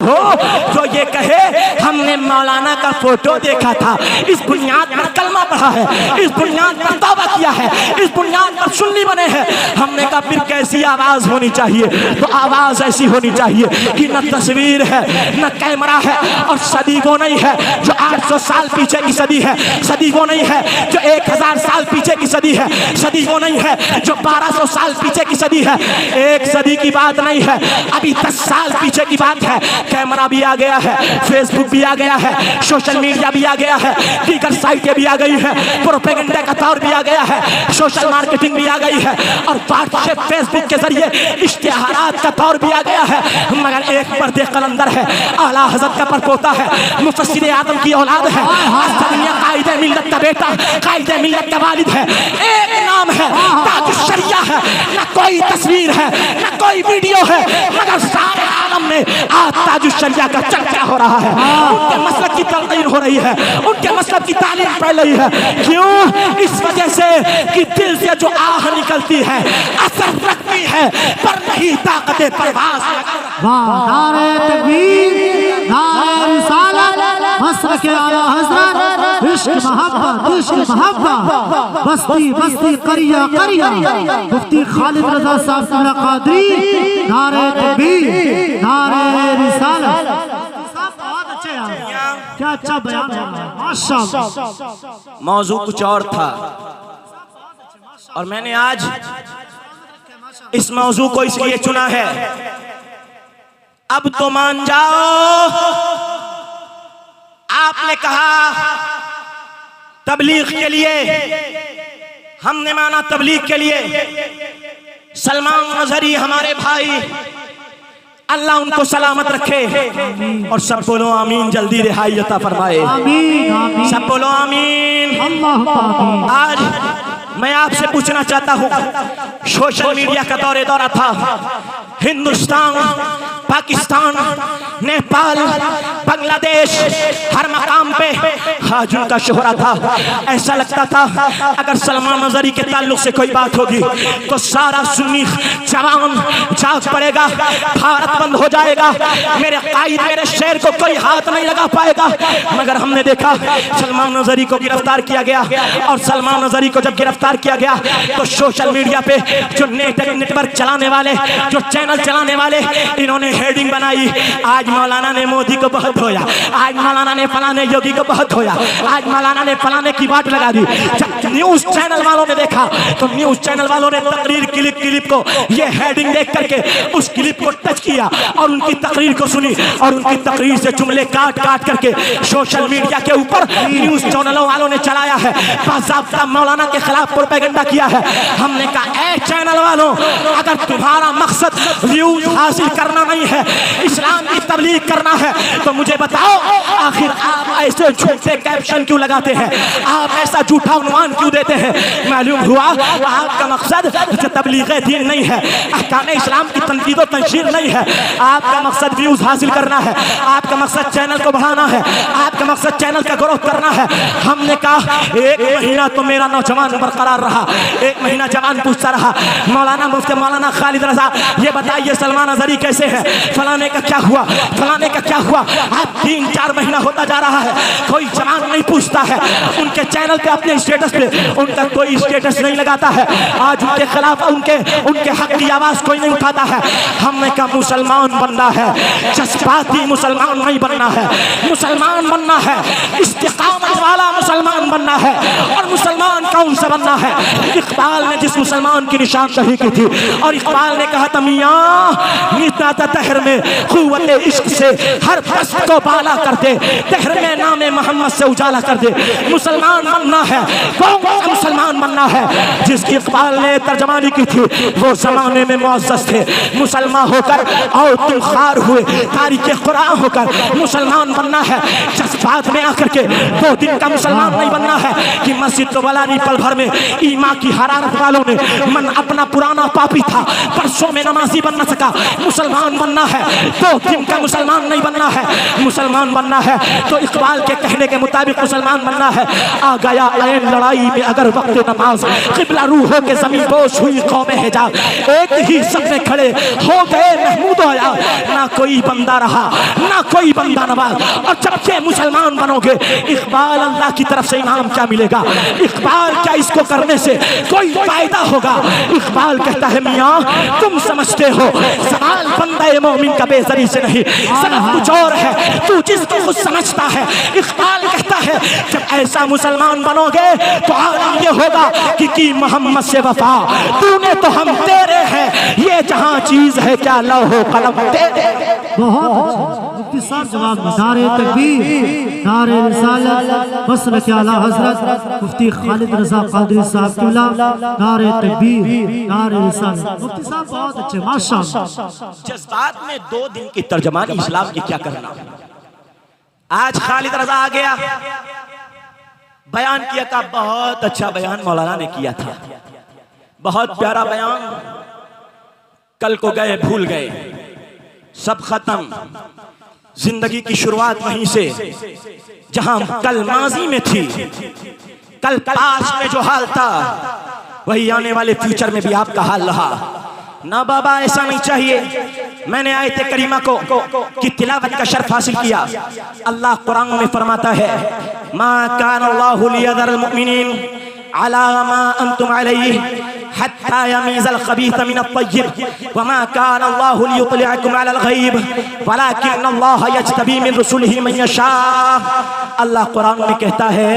हो जो ये कहे हमने मौलाना का फोटो देखा था, इस बुनियाद पर कलमा पढ़ा है, इस बुनियाद पर तौबा किया है, इस बुनियाद पर सुन्नी बने हैं। हमने कहा फिर कैसी आवाज होनी चाहिए? तो आवाज ऐसी होनी चाहिए कि न तस्वीर है न कैमरा है, और सदी वो नहीं है जो 800 साल पीछे की सदी है, सदी वो नहीं है जो 1000 साल पीछे की सदी है, सदी वो नहीं है जो 1200 साल पीछे की सदी है। एक सदी की बात नहीं है, अभी 10 साल पीछे की बात है। कैमरा भी आ गया है, फेसबुक भी आ गया है, सोशल मीडिया भी आ गया है, दीगर साइटें भी आ गई है, प्रोपेगेंडा का दौर भी आ गया है, सोशल मार्केटिंग भी आ गई है, और व्हाट्सएप फेसबुक के जरिए इश्तिहारात का दौर भी आ गया है। मगर एक पर्दे कलंदर है, आला हज़रत का परपोता है, मुफस्सिर आदम की औलाद है, कायदे मिल्लत का बेटा, कायदे मिल्लत का वालिद है। एक नाम है, ताजुश शरिया है, न कोई तस्वीर है न कोई वीडियो है, मगर सारे आलम में आज ताजुश शरिया का चर्चा हो रहा है। उनके मसलब की तलकीन हो रही है, उनके मसलब की तालीम फैल रही है। क्यों? इस वजह से कि दिल से जो आह निकलती है असर रखती है, पर नहीं ताकत परवाज़। नारे तकबीर, नारे रिसालत, मसलक के आला हज़रत, इश्क मोहब्बत, बस्ती बस्ती करिया करिया, मुफ्ती खालिद रज़ा साहब कादरी। नारे तकबीर, नारे रिसालत। बहुत अच्छे यार, क्या अच्छा बयान है, माशाअल्लाह। मौजू कुछ और था और मैंने आज इस मौजू को इसलिए चुना है, अब तो मान जाओ। आपने कहा तबलीग के लिए, हमने माना तबलीग के लिए। सलमान नजरी हमारे भाई, अल्लाह उनको सलामत रखे, और सब बोलो आमीन, जल्दी रिहाई अता फरमाए। सब बोलो आमीन। आज मैं आपसे पूछना चाहता हूँ, सोशल मीडिया का दौरा था, हिंदुस्तान, पाकिस्तान, नेपाल, बांग्लादेश, हर मकाम पे आज उनका शोहरा था। ऐसा लगता था अगर सलमान नजरी के ताल्लुक से कोई बात होगी तो सारा सुन्नी जवान जाग पड़ेगा, भारत बंद हो जाएगा, मेरे कायद मेरे शेर को कोई हाथ नहीं लगा पाएगा। मगर हमने देखा सलमान नजरी को गिरफ्तार किया गया, और सलमान नजरी को जब गिरफ्तार किया गया तो सोशल मीडिया पे जो नेटवर्क चलाने वाले, जो चैनल चलाने वाले, इन्होंने हेडिंग बनाई, आज मौलाना ने मोदी को बहुत धोया, आज मौलाना ने फलाने योगी को बहुत धोया, आज मौलाना ने फलाने की बात लगा दी। जब न्यूज चैनल वालों ने देखा तो न्यूज चैनल वालों ने तकरीर क्लिप को ये हेडिंग देख करके उस क्लिप को टच किया और उनकी तकरीर को सुनी, और उनकी तकरीर से जुमले काट काट करके सोशल मीडिया के ऊपर न्यूज चैनलों वालों ने चलाया है, बाज़ाब्ता मौलाना के खिलाफ प्रोपेगेंडा किया है। हमने कहा ऐ चैनल वालों, अगर तुम्हारा मकसद व्यूज हासिल करना नहीं है, इस्लाम की तबलीग करना है, तो मुझे बताओ आखिर आप ऐसे झूठे कैप्शन क्यों लगाते हैं, आप ऐसा झूठा उन्वान क्यों देते हैं? मालूम हुआ आपका मकसद तबलीग दीन नहीं है, अहकाम इस्लाम की तनकीद और तंशीर नहीं है, आपका मकसद व्यूज हासिल करना है, आपका मकसद चैनल को बढ़ाना है, आपका मकसद चैनल का ग्रोथ करना है। हमने कहा एक महीना तो मेरा नौजवान बरकरार रहा, एक महीना जवान पूछता रहा, मौलाना मुफ्ती मौलाना खालिद रज़ा ये बताइए सलमान नजरी कैसे है, फलाने का क्या हुआ, फलाने का क्या हुआ। आज 3-4 महीना होता जा रहा है, कोई जवान नहीं पूछता है, उनके चैनल पे अपने स्टेटस पे उनका कोई स्टेटस नहीं लगाता है, आज उनके खिलाफ उनके हक की आवाज कोई नहीं उठाता है। हमने कहा मुसलमान बनना है, जज्बाती मुसलमान नहीं बनना है, मुसलमान बनना है, इस्तिकामत वाला मुसलमान बनना है। और मुसलमान कौन सा बनना है? इकबाल ने जिस मुसलमान की निशानदही की थी, और इकबाल ने कहा था मियां निता तहर में क़ुव्वत इश्क से हर बस्त को बाला कर दे, तहर में नामे मोहम्मद से उजाला कर दे। मुसलमान बनना है, कौन सा मुसलमान बनना है? जिसकी इकबाल ने तर्जमानी की थी वो जमाने में मुअज़्ज़ज़ थे, मुसलमान होकर और तुम खार हुए, तारीख़ कुरान होकर मुसलमान बनना है। जज्बात में आकर के 2 दिन का मुसलमान नहीं बनना है कि मस्जिद तो वाला नहीं, पल भर में ईमान की हरारत वालों ने मन अपना पुराना पापी था, परसों में नमाजी बन न सका, मुसलमान बनना है। 2 दिन का मुसलमान नहीं बनना है, मुसलमान बनना है तो इकबाल के कहने के मुताबिक मुसलमान बनना है। आ गया ऐन लड़ाई में अगर वक्त नमाज, क़िबला रूहों के ज़मीन बोश हुई कौम हिजाज, एक ही सबसे खड़े हो गए महमूद आया, ना कोई बंदा रहा ना कोई बंदा नवाज। और जब से मुसलमान बनोगे इकबाल अल्लाह की तरफ से इनाम क्या मिलेगा? इकबाल क्या इसको करने से कोई फायदा होगा? इकबाल कहता है मियाँ तुम समझते हो सवाल बंदा मोमिन का बेज़री से नहीं, सब कुछ और है, तू जिसको खुद समझता है। इकबाल कहता है जब ऐसा मुसलमान बनोगे तो आलम ये होगा कि मोहम्मद से वफा, तूने तो हम तेरे हैं, ये जहां चीज है क्या लौहो कलम तेरे। बहुत मुफ्ती साहब जवाब में नारे तकबीर, नारे रिसालत, मसलक के आला हजरत मुफ्ती खालिद रजा कादरी साहब किबला, नारे तकबीर, नारे रिसालत। मुफ्ती साहब बहुत अच्छे माशाअल्लाह। जज्बात में 2 दिन की तर्जमानी इस्लाम की क्या करना। आज खालिद रजा आ गया, बयान किया था, बहुत अच्छा बयान मौलाना ने किया था, बहुत प्यारा बयान। कल को गए भूल गए, सब खत्म। जिंदगी की शुरुआत वहीं से जहां कल माजी में थी, कल पास में जो हाल था वही आने वाले फ्यूचर में भी आपका हाल रहा। ना बाबा ऐसा नहीं चाहिए। मैंने आयत करीमा को की तिलावत का शर्फ हासिल किया। अल्लाह कुरान में फरमाता है मा कान अल्लाहु लियज़रल मुमिनीन अला मा अंतुम अलैहि हत्ता यमीज़ल खबीथ मिनत तय्यिब वमा कान अल्लाहु लियुत्लिअकुम अलल गैब वलाकिन अल्लाह यज्तबी मिन रुसुलिही मन यशा। अल्लाह कुरान में कहता है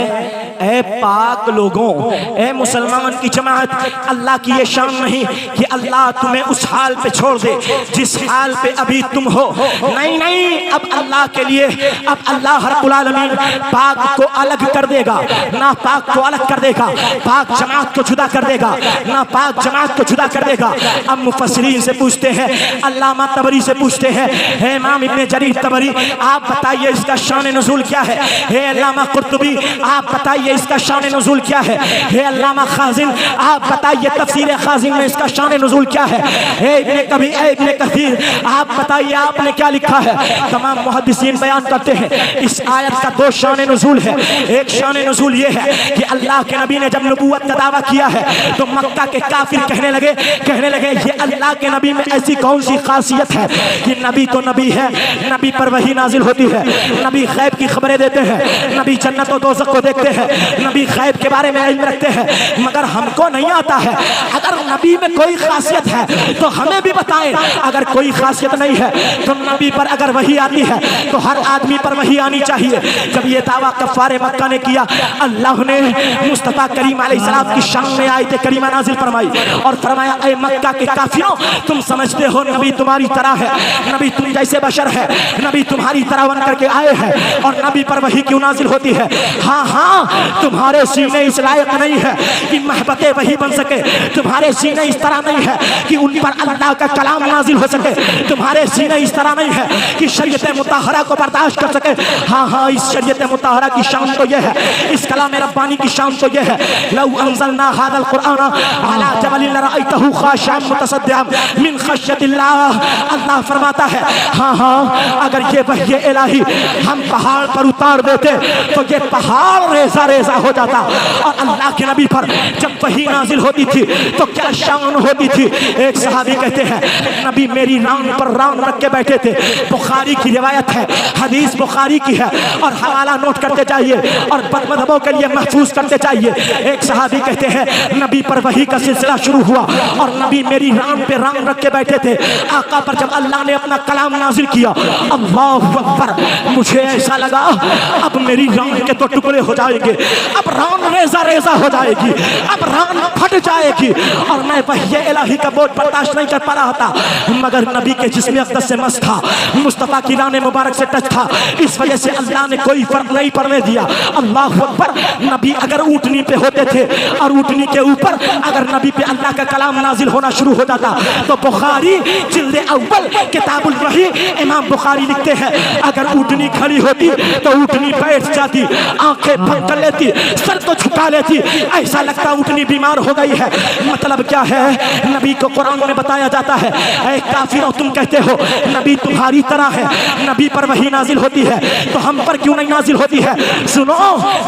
ऐ पाक लोगों, ऐ मुसलमान की जमात, अल्लाह की ये शान नहीं कि अल्लाह तुम्हें उस हाल पे छोड़ दे जिस हाल पे अभी तुम हो। नहीं नहीं, अब अल्लाह के लिए अब अल्लाह रब्बुल आलमीन पाक को अलग कर देगा, ना पाक को अलग कर देगा, पाक जमात को जुदा कर देगा, ना पाक जमात को जुदा कर देगा। अब मुफस्सिरीन से पूछते हैं, अल्लामा तबरी से पूछते हैं, हे इमाम इब्ने जरीर तबरी आप बताइए इसका शान नुज़ूल क्या है। हे अल्लामा कुर्तुबी आप बताइए इसका शान नुज़ूल क्या है। हे अल्लामा खाजिन आप बताइए तफसीर खाजिन में इसका शान नुज़ूल क्या है। हे इब्ने कसीर आप बताइए आपने क्या लिखा है। तमाम मुहद्दिसीन बयान करते हैं इस आयत का 2 शान नुज़ूल है। एक शान नुज़ूल ये है कि अल्लाह के नबी ने जब नबूवत का दावा किया है तो मक्का के काफिर कहने लगे ये अल्लाह के नबी में ऐसी कौन सी खासियत है कि नबी तो नबी है, नबी पर वही नाजिल होती है, नबी गैब की खबरें देते हैं, नबी जन्नत और दोज़ख को देखते हैं, नबी गैब के बारे में इल्म रखते हैं, मगर हमको नहीं आता है। अगर नबी में कोई खासियत है तो हमें भी बताएं, अगर कोई खासियत नहीं है तो नबी पर अगर वही आती है तो हर आदमी पर वही आनी चाहिए। जब ये दावा कफ़ारे मक्का ने किया, अल्लाह ने मुस्तफ़ा करीम अलैहिस्सलाम की शान में आयत करीमा नाजिल फरमाई और फरमाया ऐ मक्का के काफिरों तुम समझते हो नबी तुम्हारी तरह है, नबी तुम जैसे बशर है, नबी तुम्हारी तरह बन करके आए हैं और नबी पर वही क्यों नाजिल होती है। हाँ हाँ, तुम्हारे सीने इस लायक नहीं है कि महबतें वही बन सके, तुम्हारे सीने इस तरह नहीं है कि उन पर अल्लाह का कलाम नाजिल हो सके, तुम्हारे सीने इस तरह नहीं है कि शरीयत मुताहरा को बर्दाश्त कर सके। हाँ हाँ, इस शरीयत मुताहरा की शान तो यह है, इस कलाम रब्बानी की शान तो यह है लौ अंज़लना हाज़ल कुरआन अला जबलिन लरअयतहु खाशिअन मुतसद्दिअन मिन खश्यतिल्लाह। अल्लाह फरमाता है हाँ हाँ, अगर ये वही इलाही हम पहाड़ पर उतार देते तो ये पहाड़ रेजा रेजा हो जाता। और अल्लाह के नबी पर जब वही नाजिल होती थी तो क्या शान होती थी। एक सहाबी कहते हैं नबी मेरी रान पर रान रख के बैठे थे। बुखारी की रिवायत है, हदीस बुखारी की है और हवाला नोट करते जाइए और बदमज़हबों के लिए महफूज करते जाइए। एक सहाबी कहते हैं नबी पर वही का सिलसिला शुरू हुआ और नबी मेरी रान पे रान रख के बैठे थे। आका पर जब अल्लाह ने अपना कलाम नाजिल किया, अल्लाहु अकबर, मुझे ऐसा लगा अब मेरी रान के तो टुकड़े हो जाएंगे, अब रान रेजा रेजा हो जाएगी, अब रान फट जाएगी और मैं वही इलाही का बोझ बर्दाश्त नहीं कर पा रहा था। मगर नबी के जिस्म अक़दस से मस था, मुस्तफ़ा की रान मुबारक से टच था, इस वजह से अल्लाह ने कोई फर्क नहीं पड़ने दिया। अल्लाहु अकबर, नबी अगर ऊँटनी पे होते थे और ऊँटनी के ऊपर अगर नबी पे अल्लाह का कलाम नाजिल होना शुरू हो जाता तो बुखारी जिल्द अव्वल किताबुल वही इमाम बुखारी लिखते हैं अगर ऊँटनी खड़ी होती तो ऊँटनी बैठ जाती, आंखें बंद कर लेती, सर को झुका लेती, ऐसा लगता उतनी बीमार हो गई है। मतलब क्या है, नबी को कुरान में बताया जाता है, ऐ काफिरों तुम कहते हो नबी तुम्हारी तरह है, नबी पर वही नाजिल होती है तो हम पर क्यों नहीं नाजिल होती है? सुनो,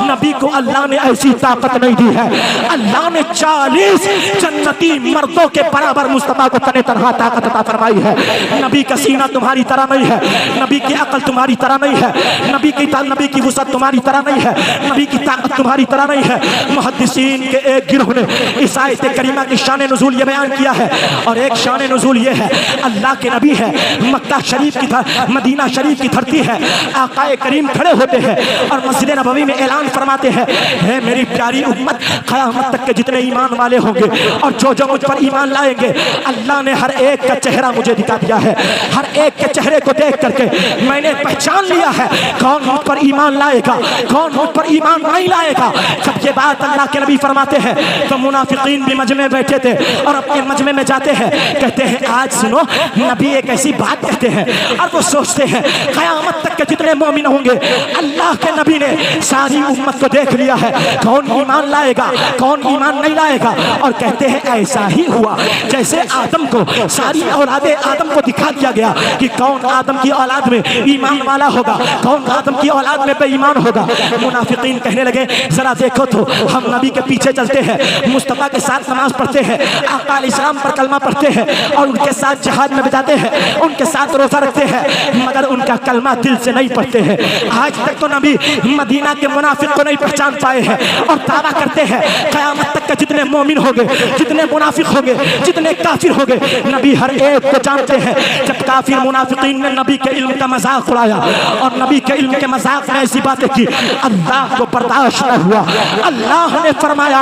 नबी को अल्लाह ने ऐसी ताकत नहीं दी है। अल्लाह ने 40 जन्नती मर्दों के बराबर मुस्तफा को तने तरह ताकत अता फरमाई है। नबी का सीना तुम्हारी तरह नहीं है, नबी की अकल तुम्हारी तरह नहीं है, नबी की वुसअत तुम्हारी तरह नहीं है, नबी की ताकत तुम्हारी तरह नहीं है। मुहद्दिसीन के एक गिरोह ने इस आयत करीमा की शान नुज़ूल ये बयान किया है, और एक शान नुज़ूल ये है, अल्लाह के नबी है, मक्का शरीफ की मदीना शरीफ की धरती है, आकाए करीम खड़े होते हैं और मस्जिद नबवी में ऐलान फरमाते हैं, है मेरी प्यारी उम्मत, क़यामत तक के जितने ईमान वाले होंगे और जो जो मुझ पर ईमान लाएंगे, अल्लाह ने हर एक का चेहरा मुझे दिखा दिया है। हर एक के चेहरे को देख करके मैंने पहचान लिया है कौन मुझ पर ईमान लाएगा, कौन मुझ पर ईमान नहीं लाएगा। जब ये बात अल्लाह के नबी फरमाते हैं तो मुनाफिकीन भी मजमे बैठे थे और अपने मजमे में जाते हैं, कहते हैं आज सुनो नबी एक ऐसी बात कहते हैं, और वो सोचते हैं क़यामत तक के जितने मोमिन होंगे, अल्लाह के नबी ने सारी उम्मत को देख लिया है कौन ईमान लाएगा, कौन ईमान नहीं लाएगा। और कहते हैं ऐसा ही हुआ जैसे आदम को, सारी औलादे आदम को दिखा दिया गया कि कौन आदम की औलाद में ईमान वाला होगा, कौन आदम की औलाद में बेईमान होगा। मुनाफिकीन कहने लगे जरा देखो तो, हम नबी के पीछे चलते हैं, मुस्तफा के साथ नमाज पढ़ते हैं, आका अलैहिस्सलाम पर कलमा पढ़ते हैं और उनके साथ जहाज में जाते हैं, उनके साथ रोजा रखते हैं, मगर उनका कलमा दिल से नहीं पढ़ते हैं। आज तक तो नबी मदीना के मुनाफिक को नहीं पहचान पाए हैं और दावा करते हैं क़यामत तक के जितने मोमिन होंगे, जितने मुनाफिक होंगे, जितने काफिर होंगे, नबी हर एक को जानते हैं। जब काफिर मुनाफिकीन ने नबी के इल्म का मजाक उड़ाया और नबी के इल्म के मजाक में ऐसी बातें की, अल्लाह को बर्दाश्त न हुआ। अल्लाह ने फरमाया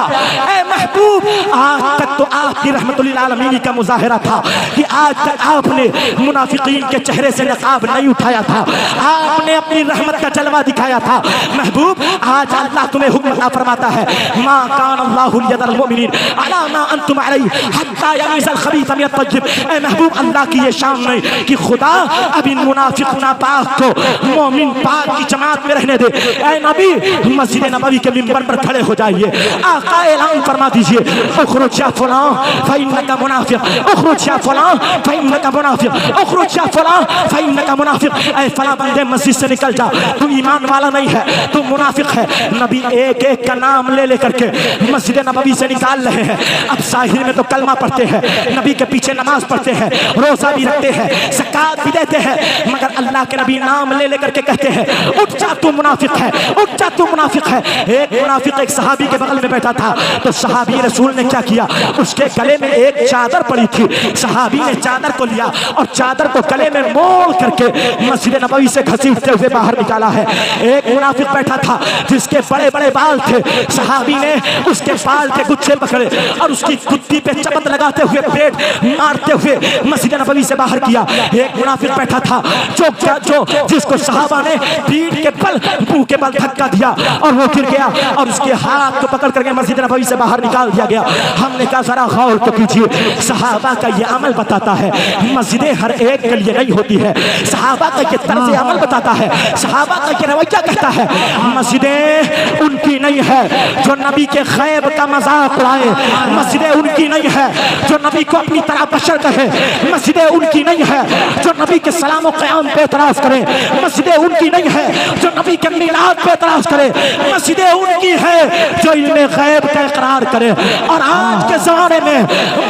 ऐ महबूब, आज तक तो आपकी रहमतुल आलमीन का मुजाहिरा था कि आज तक आपने मुनाफिकीन के चेहरे से नकाब नहीं उठाया था, आपने अपनी रहमत का जलवा दिखाया था। महबूब आज अल्लाह तुम्हें हुक्म फरमाता है, मा कान अल्लाहु लियदल मुमिनीन अला मा अंतुम अलैहि हत्ता यमीज़ल खबीथ मिनत तय्यब। ऐ महबूब अल्लाह की ये शान नहीं कि खुदा अब इन मुनाफिक नापाक को मोमिन पाक की जमात में रहने दे। ऐ नबी मस्जिद नबवी के मिंबर पर खड़े हो जाइए, आका ऐलान फरमा दीजिए, उखरुज या फलां फइन्नका मुनाफिक, उखरुज या फलां फइन्नका मुनाफिक, उखरुज या फलां फइन्नका मुनाफिक। ऐ फलां बंदे मस्जिद से निकल जा, तू ईमान वाला नहीं है, तू मुनाफिक है। नबी एक एक का नाम ले लेकर के मस्जिद नबवी से निकाल रहे हैं। अब साहिर में तो कलमा पढ़ते हैं, नबी के पीछे नमाज पढ़ते हैं, रोजा भी रखते हैं, ज़कात भी देते हैं, मगर अल्लाह के नबी नाम ले लेकर के कहते हैं उठ जा तू मुनाफिक है, उठ जा तू मुनाफिक है। एक मुनाफिक एक सहाबी के बगल में बैठा था, तो सहाबी रसूल ने क्या किया, उसके गले में एक चादर पड़ी थी, सहाबी ने चादर को लिया और चादर को गले में मोड़ करके मस्जिद नबवी से घसीटते हुए बाहर निकाला है। एक मुनाफिक बैठा था जिसके बड़े बड़े बाल थे, सहाबी ने उसके बाल के गुच्छे पकड़े और उसकी कुत्ती पे चपत लगाते हुए पेट मारते हुए मस्जिद नबवी से बाहर किया। एक मुनाफिक बैठा था जो जिसको सहाबा ने पीठ के बल, मुंह के बल धक्का दिया और वो गिर गया और उसके हाथ को पकड़ करके मस्जिद नबवी से बाहर निकाल दिया गया। हमने कहा जरा गौर तो कीजिए, सहाबा का ये अमल बताता है मस्जिदें हर एक के लिए नहीं होती है, सहाबा का ये तर्ज अमल बताता है, सहाबा का ये रवैया कहता है मस्जिदें उनकी नहीं है जो नबी के गैब का मजाक उड़ाए, मस्जिदें उनकी नहीं है जो नबी को अपनी तरह बशर कहे, मस्जिदें उनकी नहीं है जो नबी के सलाम व क़याम पे एतराज़ करे, मस्जिदें उनकी नहीं है जो नबी के मीलाद पे एतराज़ करे, मस्जिदें उनकी है जो इल्मे गैब का इकरार करे। और आज के ज़माने में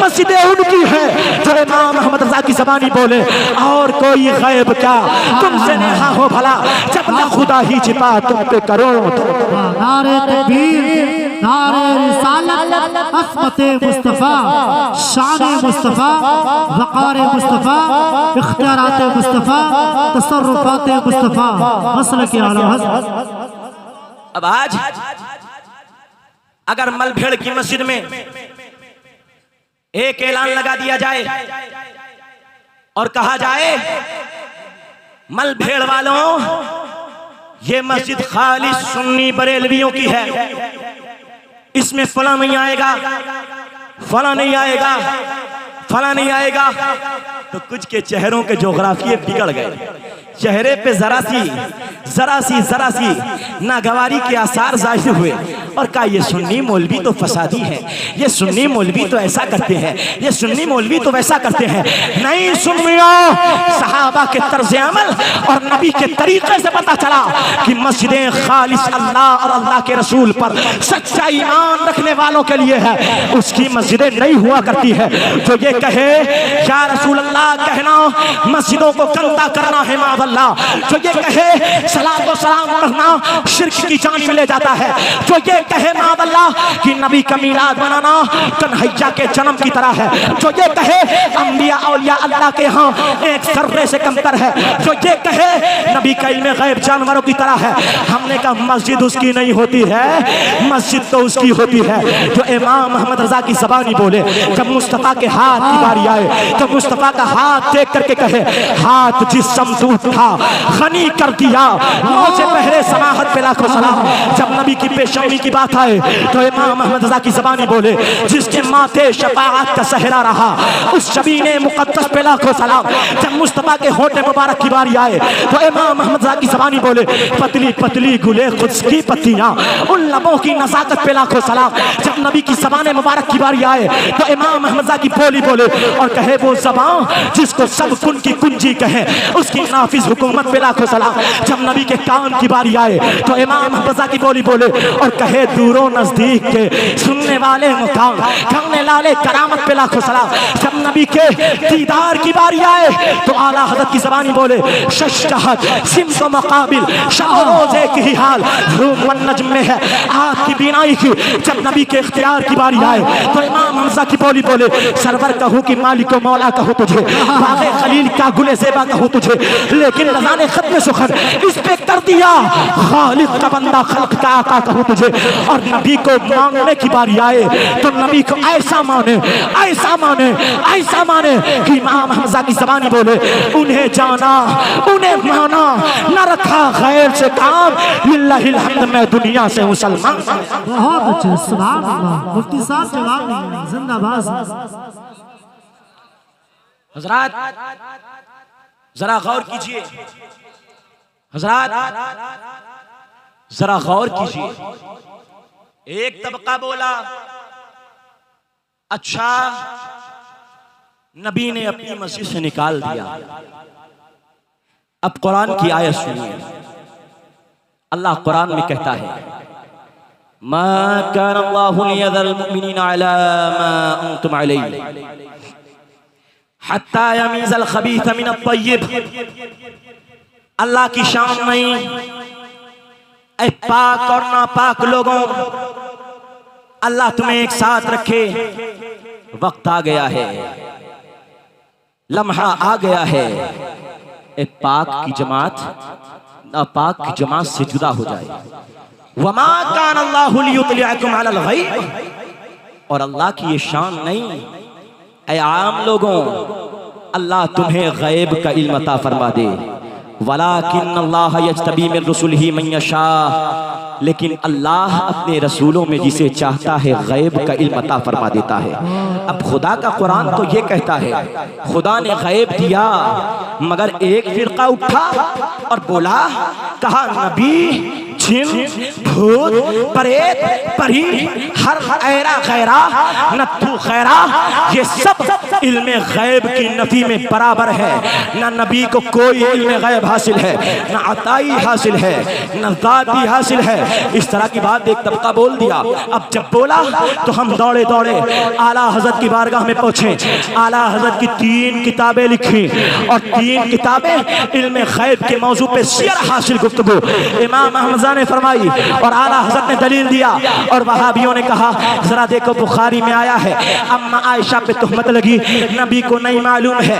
मस्जिदें उनकी है जो इमाम अहमद रज़ा की ज़बानी बोले और कोई गैब क्या तुमसे नेहा हो भला, जब ना खुदा ही छिपा तुम पे करो। नारे तकबीर, नारे रिसालत, अस्मत मुस्तफ़ा, शान मुस्तफ़ा, वक़ार मुस्तफ़ा, इख्तियारात मुस्तफ़ा, तसर्रुफ़ात मुस्तफ़ा, मसलक आला हज़रत। अब आज अगर मलभेड़ की मस्जिद में एक ऐलान लगा दिया जाए और कहा जाए मलभेड़ वालों ये मस्जिद खाली सुन्नी बरेलवियों की है, इसमें फला नहीं आएगा, फला नहीं आएगा, फला नहीं आएगा, तो कुछ के चेहरों के जोग्राफिये बिगड़ गए। चेहरे पे जरा सी नागवारी के आसार जाहिर हुए और कहा ये सुन्नी मौलवी तो फसादी है, ये सुन्नी मौलवी तो ऐसा करते हैं, ये सुन्नी मौलवी तो वैसा करते हैं। नहीं सुन्नियों, सहाबा के तर्ज अमल और नबी के तरीके से पता चला कि मस्जिदें खालिस अल्लाह और अल्लाह के रसूल पर सच्चा ईमान रखने वालों के लिए है, उसकी मस्जिदें नहीं हुआ करती है। जो ये कहे या रसूल अल्लाह कहना मस्जिदों को गंदा करना है मावल्लाह, जो ये कहे सलात व सलाम पढ़ना शिर्क की जानिब ले जाता है, जो ये कहे मावल्लाह कि नबी का मीलाद मनाना कन्हैया के जन्म की तरह है, जो ये कहे अंबिया औलिया अल्लाह के यहाँ एक सर्रे से कमतर है, जो ये कहे नबी का इल्म गैब जानवरों की तरह है। हमने कहा मस्जिद उसकी नहीं होती है, मस्जिद तो उसकी होती है जो इमाम मोहम्मद रजा की ज़बानी बोले। जब मुस्तफ़ा के हाथ की बारी आए तो मुस्तफ़ा का हाथ देख करके कहे हाथ जिस समसूत था गनी कर दिया, मुझे पहले समाहत पे लाखों सलाम। जब नबी की पेशानी की बात आए तो इमाम मोहम्मद रजा की ज़बानी बोले जिसके माथे शफाअत का सहरा रहा उस शबीने मुक़द्दस पे लाखों सलाम। जब मुस्तफ़ा के होठे मुबारक की बारी आए तो इमाम मोहम्मद रजा की ज़बानी बोले पतली पतली गुले खुद की पत्तियां उन लबों की नज़ाकत पे लाखों सलाम। जब नबी की ज़बान मुबारक की बारी आए तो इमाम अहमद की बोली बोले और कहे वो ज़बान जिसको सब कुन की कुंजी कहे उसकी नाफिज हुकूमत पे लाखों सलाम। जब नबी के कान की बारी आए तो इमाम अहमद की बोली बोले और कहे दूरों नजदीक के सुनने वाले मुकाम करने लाले करामत पे लाखों सलाम। जब नबी के दीदार की बारी आए तो आला हज़रत की ज़बानी बोले शशहद सिम्स मुकाबिल शब रोज़ एक ही हाल रूम वन नज्म में है आँख की बीनाई की। जब नबी के इख्तियार की बारी आए तो इमाम हमजा की बोली बोले सरवर कहूँ कि मालिक व मौला कहूँ तुझे, बाग़े खलील का गुले ज़ेबा कहूँ तुझे, लेकिन रज़ा ने ख़त्म सुखन इस पे कर दिया खालिक का बंदा खल्क़ का आका कहूँ तुझे। और नबी को मांगने की बारी आए तो नबी को ऐसा माने कि इमाम हमजा की ज़बानी बोले उन्हें जाना उन्हें माना न रखा गैर से काम लिल्लाहिल हम्द मैं दुनिया से मुसलमान। बहुत अच्छे सुभान अल्लाह। मुफ्ती साहब जवाब नहीं जिंदाबाद। हजरात जरा गौर कीजिए, हजरात जरा गौर कीजिए। एक तबका बोला अच्छा नबी ने अपनी मस्जिद से निकाल दिया। अब कुरान की आयत सुनिए, अल्लाह कुरान में कहता है मा काना अल्लाहु लियज़ल मुमिनीना अला मा अंतुम अलैहि हत्ता यमीज़ल खबीथ मिनत तय्यब। अल्लाह की शान नहीं ऐ पाक और नापाक लोगों, अल्लाह तुम्हें एक साथ रखे। वक्त आ गया है, लम्हा आ गया है, एक पाक की जमात नापाक की जमात से जुदा हो जाए। वमा कान अल्लाहु लियुतलिअकुम अलल गैब, और अल्लाह की ये शान नहीं ऐ आम लोगों अल्लाह तुम्हें गैब का इल्म अता फरमा दे। वलाकिन अल्लाह यज्तबी मिन रुसुलिही मन यशा, लेकिन अल्लाह अपने रसूलों में जिसे चाहता है गैब का इल्म अता फरमा देता है। अब खुदा का कुरान तो ये कहता है खुदा ने गैब दिया, मगर एक फिरका उठा और बोला कहा नबी जिन भूत प्रेत परी हर ऐरा गैरा नत्थु खैरा ये सब इल्म गैब की नफी में बराबर है। न नबी को कोई इल्म गैब हासिल है, न अताई हासिल है, न ज़ाती हासिल है। इस तरह की बात एक तबका बोल दिया। अब जब बोला तो हम दौड़े दौड़े आला हज़रत की बारगाह में पहुंचे। आला हज़रत की 3 किताबें लिखी और 3 किताबें इल्म गैब के मौजू पे सियर हासिल गुफ्तगू इमाम अहमद ने फरमाई और आला हज़रत ने दलील दिया। और वहाबियों ने कहा जरा देखो बुखारी में आया है अम्मा आयशा पे तुहमत लगी, नबी को नहीं मालूम है।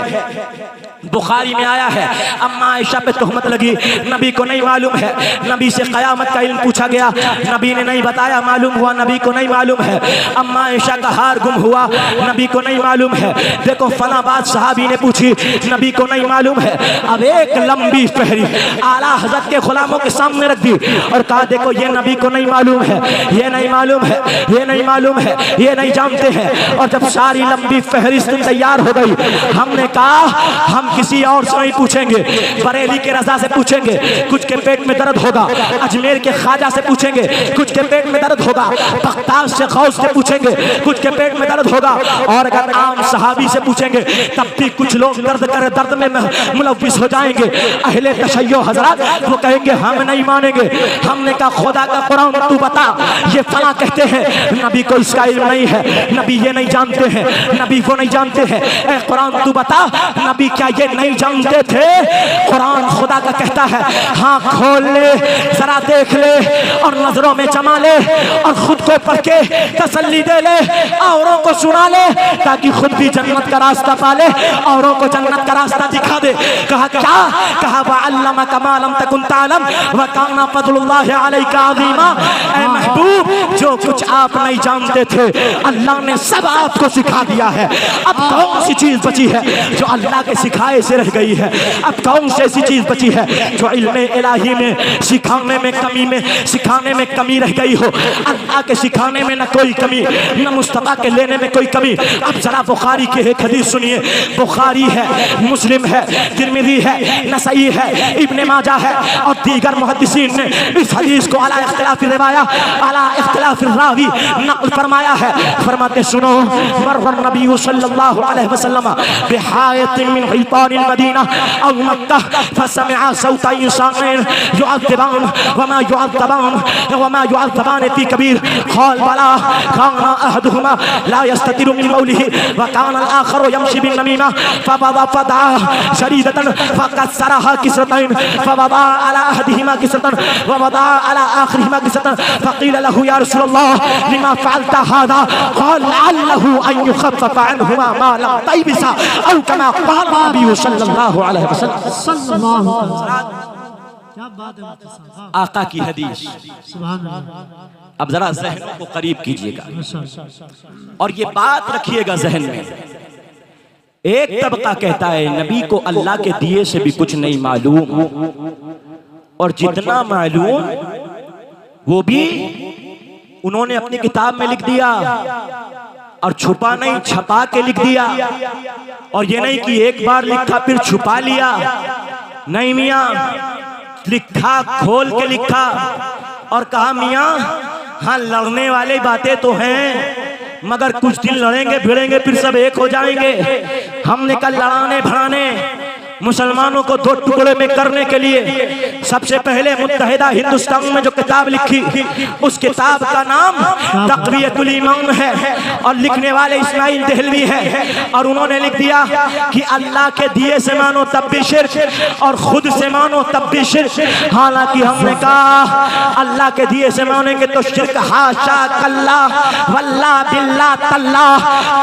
बुखारी में आया है अम्मा आयशा पे तुहमत लगी, नबी को नहीं मालूम है। नबी से क़यामत का इल्म पूछा गया, नबी ने नहीं बताया, मालूम हुआ नबी को नहीं मालूम है। अम्मा आयशा का हार गुम हुआ, नबी को नहीं मालूम है। देखो फला बात सहाबी ने पूछी, नबी को नहीं मालूम है। अब एक लंबी फहरी आला हज़रत के गुलामों के सामने रख दी और कहा देखो ये नबी को नहीं मालूम है, ये नहीं मालूम है, ये नहीं मालूम है, ये नहीं जानते हैं। और जब सारी लंबी फहरिस्त तैयार हो गई, हमने कहा हम हम किसी और से नहीं पूछेंगे, बरेली के रजा से पूछेंगे, कुछ के पेट में दर्द होगा, अजमेर के ख्वाजा से पूछेंगे, कुछ के पेट में दर्द होगा, बख्तास से गौस से पूछेंगे, कुछ के पेट में दर्द होगा, और अगर आम सहाबी से पूछेंगे तब भी कुछ लोग दर्द में मुलव्विस हो जाएंगे। अहले तशय्यो हजरत वो कहेंगे हम नहीं मानेंगे। हमने कहा खुदा का कुरान तू बता, ये फला कहते हैं, नबी को इसका इल्म नहीं है, नबी ये नहीं जानते हैं, नबी वो नहीं जानते हैं। ए कुरान तू बता, नबी क्या ये नहीं जानते थे? कुरान खुदा का कहता है हाँ खोल ले, जरा देख ले और नजरों में जमा ले और खुद को पढ़ के तसल्ली दे ले, औरों को सुना ले ताकि खुद भी जन्नत का रास्ता पा ले, औरों को जन्नत का रास्ता दिखा दे। कहा क्या? कहा वअल्लमका मा लम तकुन तअलम व काना फज़लुल्लाहि अलैका अज़ीमा। ऐ महबूब, जो कुछ आप नहीं जानते थे अल्लाह ने सब आपको सिखा दिया है। अब कौन सी चीज बची है जो अल्लाह के सिखाए से रह गई है? अब कौन सी ऐसी चीज बची है जो इल्मे इलाही में सिखाने में कमी रह गई हो? अल्लाह के सिखाने में न कोई कमी, न मुस्तफा के लेने में कोई कमी। अब जरा बुखारी के एक हदीस सुनिए। बुखारी है, मुस्लिम है, तिरमिज़ी है, नसई है, इब्ने माजा है और दीगर मुहद्दिसीन ने इस हदीस को अला इख्तिलाफ रिवाया, अला इख्तिलाफ रावी नक़ल फरमाया है। फरमाते सुनो, मर्र नबी सल्लल्लाहु अलैहि वसल्लम बिहायतिन मिन हितानिल मदीना औ मक्का फसमिअ सौता इंसान युअज़्ज़बान वमा युअज़्ज़बान फी कबीर क़ाल बला काना अहदुहुमा ला यस्ततिरु मिन मौलिही व काना अल-आखरु यमशी बिन नमीमा फदा शरीदतन फकसरहा किसरतैन फवदा अला अहदिहिमा किसरतन ववदा अला आखिरिहिमा किसरतन फक़ील लहू या रसूलल्लाह लिमा फ़अलत हाज़ा क़ाल लअल्लहु अन युख़फ़फ़ अन्हुमा मा लम तयबिसा औ कमा क़ाल नबी सल्लल्लाहु अलैहि वसल्लम। क्या बात है मुफ्ती साहब, आका की हदीस। सुभान अल्लाह। अब जरा ज़हन को करीब कीजिएगा और ये बात रखिएगा जहन में। एक तबका कहता है नबी को अल्लाह के दिए से भी कुछ नहीं मालूम, और जितना मालूम वो भी उन्होंने अपनी किताब में लिख दिया, और छुपा नहीं छपा के लिख दिया। और ये नहीं कि एक बार लिखा फिर छुपा लिया, नहीं मियाँ, लिखा खोल के लिखा और कहा मियाँ हाँ लड़ने वाली बातें तो हैं मगर कुछ दिन लड़ेंगे भिड़ेंगे फिर सब एक हो जाएंगे। हमने कल लड़ाने भड़ाने मुसलमानों को दो टुकड़े में करने के लिए सबसे पहले मुत्तहिदा हिंदुस्तान में जो किताब लिखी उस किताब का नाम तक़वियतुल ईमान है और लिखने वाले इस्माइल देहलवी है। और उन्होंने लिख दिया कि अल्लाह के दिए से मानो तब भी शिर्क और खुद से मानो तब भी शिर्क। हालांकि हमने कहा अल्लाह के दिए से मानेंगे तो शिर्क हाशा कल्ला वल्ला बिल्ला तल्ला।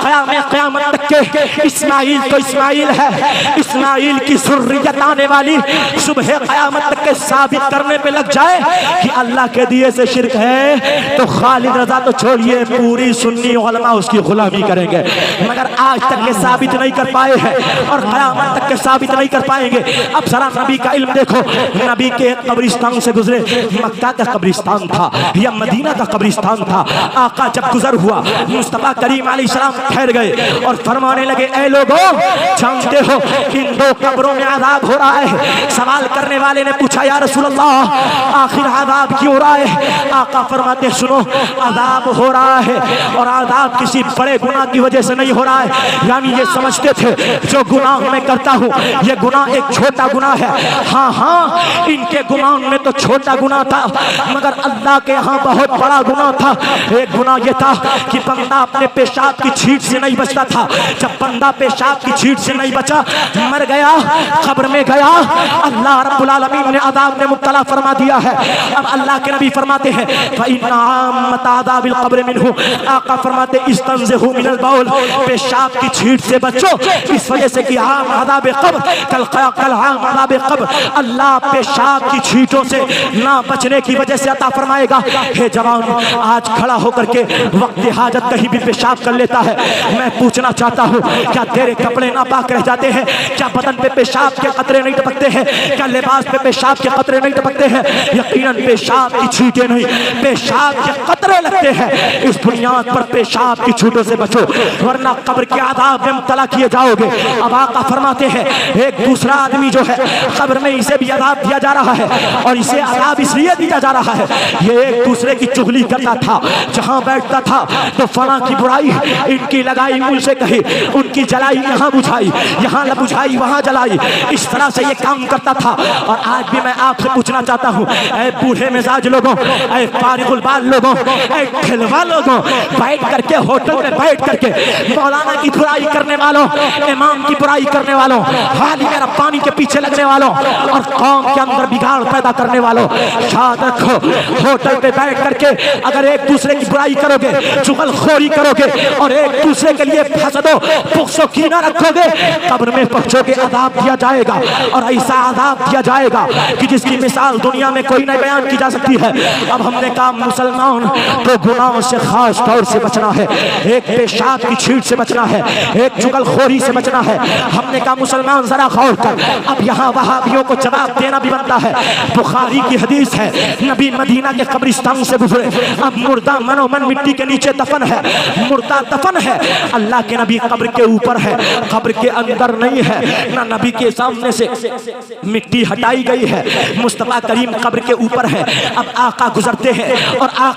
क़यामत तक के इस्माइल तो इस्माइल है, इस्माइल की ज़ुर्रियत आने वाली सुबह क़यामत तक के साबित करने पे लग जाए कि अल्लाह के दिए से शिर्क है तो खालिद रज़ा तो छोड़िए पूरी सुन्नी उलमा उसकी गुलामी करेंगे। मगर आज तक के साबित नहीं कर पाए हैं और क़यामत तक के साबित नहीं कर पाएंगे। अब जरा नबी का इल्म देखो, नबी के कब्रिस्तान से गुजरे, मक्का का कब्रिस्तान था या मदीना का कब्रिस्तान था। आका जब गुजर हुआ मुस्तफा करीम अलैहिस्सलाम ठहर गए और फरमाने लगे ऐ लोगों जानते हो इन दो कब्रों में आज़ाब हो रहा है। सवाल करने वाले ने पूछा या रसूल अल्लाह आखिर आज़ाब क्यों हो रहा है? आका फरमाते सुनो आज़ाब हो रहा है और आज़ाब किसी बड़े गुनाह की वजह से नहीं हो रहा है। यानी ये समझते थे जो गुनाह मैं करता हूँ ये गुनाह एक छोटा गुनाह है। हाँ हाँ इनके गुमान में तो छोटा गुनाह था मगर अल्लाह के यहाँ बहुत बड़ा गुनाह था। एक गुनाह ये था कि बंदा अपने पेशाब की छींट से नहीं बचता था। जब बंदा पेशाब की छींट से नहीं बचा मर गया, कब्र में गया, अल्लाह रब्बुल आलमीन ने अज़ाब में मुब्तला फरमा दिया है। अब अल्लाह के नबी फरमाते हैं फ़इन्ना आम्मत अज़ाबिल क़ब्र मिन्हु। आका फरमाते इस्तंज़िहु मिनल बौल, पेशाब की छींट से बचो इस वजह से कि आम अज़ाब क़ब्र कल आम अज़ाब क़ब्र अल्लाह पेशाब की छींटों से ना बचने की वजह से अता फरमाएगा। हे जवान आज खड़ा होकर के वक्त हाजत कहीं भी पेशाब कर लेता है, मैं पूछना चाहता हूँ क्या तेरे कपड़े नापाक रह जाते हैं? क्या बदन पे पे पेशाब के कतरे नहीं टपकते हैं? क्या लिबास पे पेशाब के कतरे नहीं टपकते हैं? यकीनन पेशाब की छींटे नहीं, पेशाब के कतरे लगते हैं। इस बुनियाद पर पेशाब की छींटों से बचो, वरना कब्र के आदाब में मुब्तला किए जाओगे। अब आका फरमाते हैं एक दूसरा आदमी जो है कब्र में इसे भी अदाब दिया जा रहा है, और इसे अदाब इसलिए दिया जा रहा है ये एक दूसरे की चुगली करता था। जहां बैठता था तो फला की बुराई इनकी लगाई, उनसे कही, उनकी जलाई यहाँ बुझाई, यहाँ न बुझाई वहां जलाई। इस तरह से ये काम करता था। और आज भी मैं आपसे पूछना चाहता हूँ, ऐ बूढ़े मिजाज लोगों, ऐ फारिगुल बाल लोगों, ऐ खिलवा लोगों, बैठ करके होटल में बैठ करके मौलाना की बुराई करने वालों, इमाम की बुराई करने वालों, हाली मेरा पानी के पीछे लगने वालों और कौम के अंदर बिगाड़ पैदा करने वालों, याद रखो होटल पे बैठ करके अगर एक दूसरे की बुराई करोगे, चुगलखोरी करोगे और एक दूसरे के लिए हसदो बुग़्ज़ो कीना रखोगे, कब्र में पहुंचोगे, अज़ाब दिया जाएगा। और ऐसा अज़ाब दिया जाएगा कि जिसकी मिसाल दुनिया में कोई नहीं बयान की जा सकती है। अब हमने कहा मुसलमान तो गुनाहों से खास तौर से बचना है, एक पेशाब की छींट से बचना है, एक चुगलखोरी से बचना है। हमने कहा मुसलमान जरा गौर कर, अब यहाँ वहाबियों को जवाब देना भी बनता है। बुखारी की हदीस है, नबी मदीना के कब्रिस्तान से गुजरे, अब मुर्दा मनोमन मिट्टी के नीचे दफन है, मुर्दा दफन है। अल्लाह के नबी कब्र के ऊपर है, कब्र के अंदर नहीं है, ना नबी के सामने से मिट्टी हटाई गई है, मुस्तफा करीम कब्र के ऊपर है। अब आका गुजरते हैं और आका